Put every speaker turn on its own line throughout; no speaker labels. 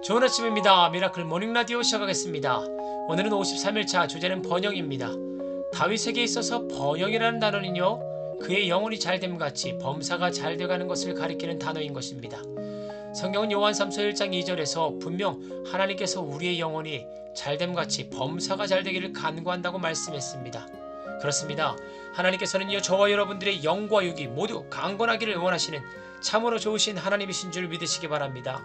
좋은 아침입니다. 미라클 모닝 라디오 시작하겠습니다. 오늘은 53일차, 주제는 번영입니다. 다윗에게 있어서 번영이라는 단어는요, 그의 영혼이 잘됨 같이 범사가 잘 돼가는 것을 가리키는 단어인 것입니다. 성경은 요한 3서 1장 2절에서 분명 하나님께서 우리의 영혼이 잘됨 같이 범사가 잘 되기를 간구한다고 말씀했습니다. 그렇습니다. 하나님께서는요, 저와 여러분들의 영과 육이 모두 강건하기를 원하시는 참으로 좋으신 하나님이신 줄 믿으시기 바랍니다.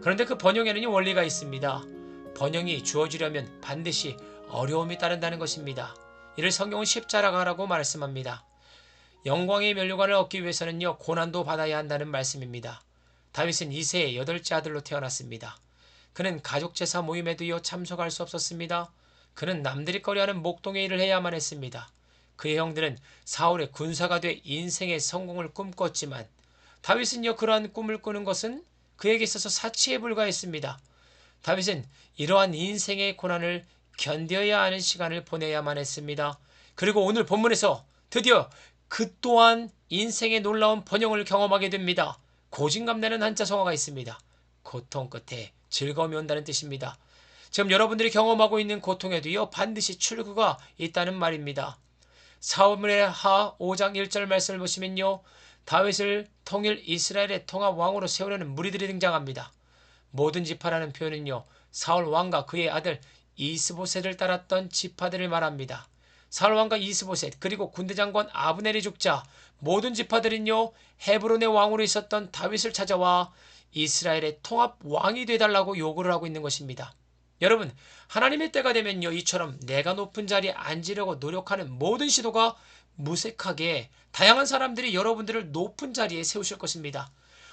그런데 그 번영에는 원리가 있습니다. 번영이 주어지려면 반드시 어려움이 따른다는 것입니다. 이를 성경은 십자가라고 말씀합니다. 영광의 면류관을 얻기 위해서는요, 고난도 받아야 한다는 말씀입니다. 다윗은 이세의 8째 아들로 태어났습니다. 그는 가족 제사 모임에도요 참석할 수 없었습니다. 그는 남들이 꺼려하는 목동의 일을 해야만 했습니다. 그의 형들은 사울의 군사가 돼 인생의 성공을 꿈꿨지만 다윗은요, 그러한 꿈을 꾸는 것은 그에게 있어서 사치에 불과했습니다. 다윗은 이러한 인생의 고난을 견뎌야 하는 시간을 보내야만 했습니다. 그리고 오늘 본문에서 드디어 그 또한 인생의 놀라운 번영을 경험하게 됩니다. 고진감나는 한자 성어가 있습니다. 고통 끝에 즐거움이 온다는 뜻입니다. 지금 여러분들이 경험하고 있는 고통에도요, 반드시 출구가 있다는 말입니다. 사무엘하 5장 1절 말씀을 보시면요, 다윗을 통일 이스라엘의 통합 왕으로 세우려는 무리들이 등장합니다. 모든 지파라는 표현은요, 사울 왕과 그의 아들 이스보셋을 따랐던 지파들을 말합니다. 사울 왕과 이스보셋, 그리고 군대 장관 아브넬이 죽자 모든 지파들은요, 헤브론의 왕으로 있었던 다윗을 찾아와 이스라엘의 통합 왕이 되달라고 요구를 하고 있는 것입니다. 여러분, 하나님의 때가 되면요, 이처럼 내가 높은 자리에 앉으려고 노력하는 모든 시도가 무색하게 다양한 사람들이 여러분들을 높은 자리에 세우실 것입니다.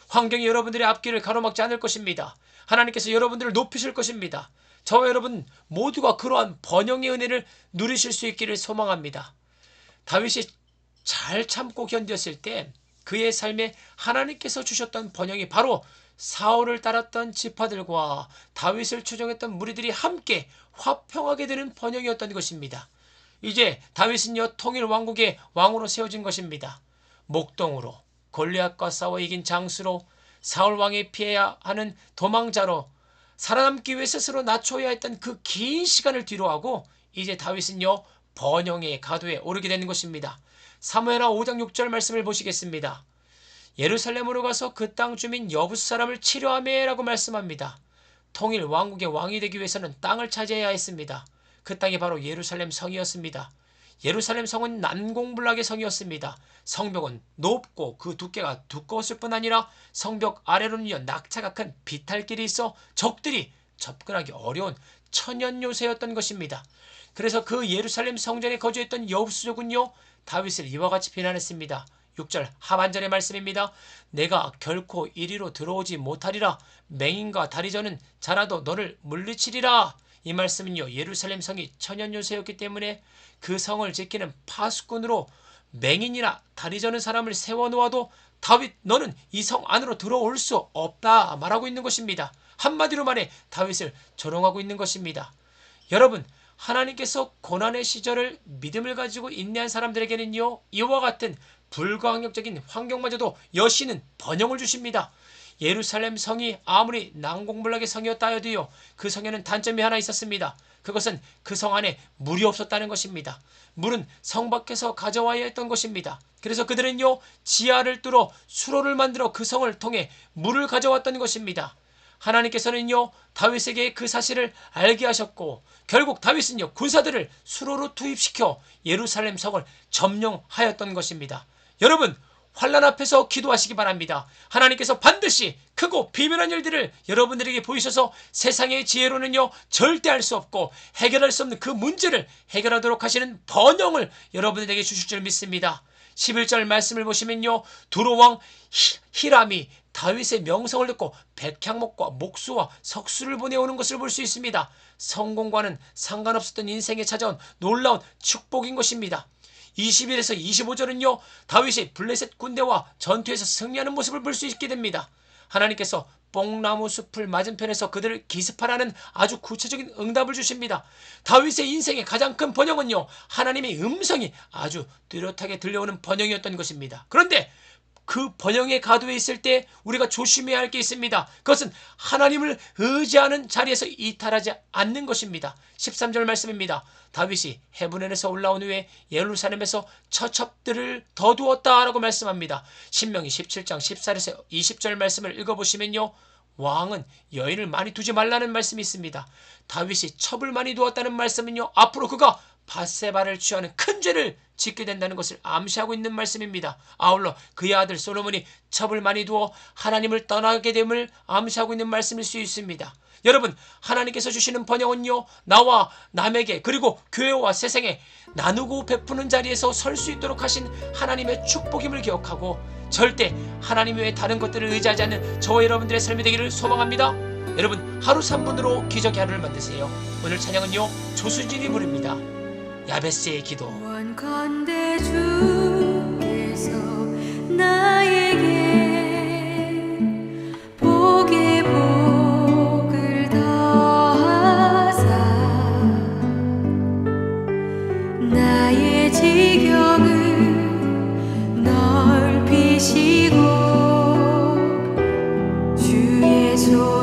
환경이 여러분들의 앞길을 가로막지 않을 것입니다. 하나님께서 여러분들을 높이실 것입니다. 저와 여러분 모두가 그러한 번영의 은혜를 누리실 수 있기를 소망합니다. 다윗이 잘 참고 견뎠을 때 그의 삶에 하나님께서 주셨던 번영이 바로 사울을 따랐던 지파들과 다윗을 추종했던 무리들이 함께 화평하게 되는 번영이었던 것입니다. 이제 다윗은요, 통일 왕국의 왕으로 세워진 것입니다. 목동으로, 골리앗과 싸워 이긴 장수로, 사울 왕이 피해야 하는 도망자로, 살아남기 위해 스스로 낮춰야 했던 그 긴 시간을 뒤로하고 이제 다윗은요, 번영의 가도에 오르게 되는 것입니다. 사무엘하 5장 6절 말씀을 보시겠습니다. 예루살렘으로 가서 그 땅 주민 여부스 사람을 치료하매라고 말씀합니다. 통일 왕국의 왕이 되기 위해서는 땅을 차지해야 했습니다. 그 땅이 바로 예루살렘 성이었습니다. 예루살렘 성은 난공불락의 성이었습니다. 성벽은 높고 그 두께가 두꺼웠을 뿐 아니라 성벽 아래로는요, 낙차가 큰 비탈길이 있어 적들이 접근하기 어려운 천연 요새였던 것입니다. 그래서 그 예루살렘 성전에 거주했던 여부수족은요, 다윗을 이와 같이 비난했습니다. 6절 하반절의 말씀입니다. 내가 결코 이리로 들어오지 못하리라. 맹인과 다리저는 자라도 너를 물리치리라. 이 말씀은요, 예루살렘 성이 천연 요새였기 때문에 그 성을 지키는 파수꾼으로 맹인이나 다리 저는 사람을 세워놓아도 다윗 너는 이 성 안으로 들어올 수 없다 말하고 있는 것입니다. 한마디로 말해 다윗을 조롱하고 있는 것입니다. 여러분, 하나님께서 고난의 시절을 믿음을 가지고 인내한 사람들에게는요, 이와 같은 불가항력적인 환경마저도 여시는 번영을 주십니다. 예루살렘 성이 아무리 난공불락의 성이었다 해도요, 그 성에는 단점이 하나 있었습니다. 그것은 그 성 안에 물이 없었다는 것입니다. 물은 성 밖에서 가져와야 했던 것입니다. 그래서 그들은요, 지하를 뚫어 수로를 만들어 그 성을 통해 물을 가져왔던 것입니다. 하나님께서는요, 다윗에게 그 사실을 알게 하셨고 결국 다윗은요, 군사들을 수로로 투입시켜 예루살렘 성을 점령하였던 것입니다. 여러분, 환난 앞에서 기도하시기 바랍니다. 하나님께서 반드시 크고 비밀한 일들을 여러분들에게 보이셔서 세상의 지혜로는요, 절대 할 수 없고 해결할 수 없는 그 문제를 해결하도록 하시는 번영을 여러분들에게 주실 줄 믿습니다. 11절 말씀을 보시면요, 두로왕 히람이 다윗의 명성을 듣고 백향목과 목수와 석수를 보내오는 것을 볼 수 있습니다. 성공과는 상관없었던 인생에 찾아온 놀라운 축복인 것입니다. 21에서 25절은요, 다윗이 블레셋 군대와 전투에서 승리하는 모습을 볼 수 있게 됩니다. 하나님께서 뽕나무 숲을 맞은편에서 그들을 기습하라는 아주 구체적인 응답을 주십니다. 다윗의 인생의 가장 큰 번영은요, 하나님의 음성이 아주 뚜렷하게 들려오는 번영이었던 것입니다. 그런데 그 번영의 가도에 있을 때 우리가 조심해야 할 게 있습니다. 그것은 하나님을 의지하는 자리에서 이탈하지 않는 것입니다. 13절 말씀입니다. 다윗이 헤브론에서 올라온 후에 예루살렘에서 처첩들을 더 두었다라고 말씀합니다. 신명기 17장 14절에서 20절 말씀을 읽어보시면요, 왕은 여인을 많이 두지 말라는 말씀이 있습니다. 다윗이 첩을 많이 두었다는 말씀은요, 앞으로 그가 밧세바를 취하는 큰 죄를 짓게 된다는 것을 암시하고 있는 말씀입니다. 아울러 그의 아들 솔로몬이 첩을 많이 두어 하나님을 떠나게 됨을 암시하고 있는 말씀일 수 있습니다. 여러분, 하나님께서 주시는 번영은요, 나와 남에게 그리고 교회와 세상에 나누고 베푸는 자리에서 설 수 있도록 하신 하나님의 축복임을 기억하고 절대 하나님 외에 다른 것들을 의지하지 않는 저와 여러분들의 삶이 되기를 소망합니다. 여러분, 하루 3분으로 기적의 하루를 만드세요. 오늘 찬양은요, 조수진이 부릅니다. 야베스의 기도.
원컨대 주께서 나에게 복에 복을 더하사 나의 지경을 넓히시고 주의 손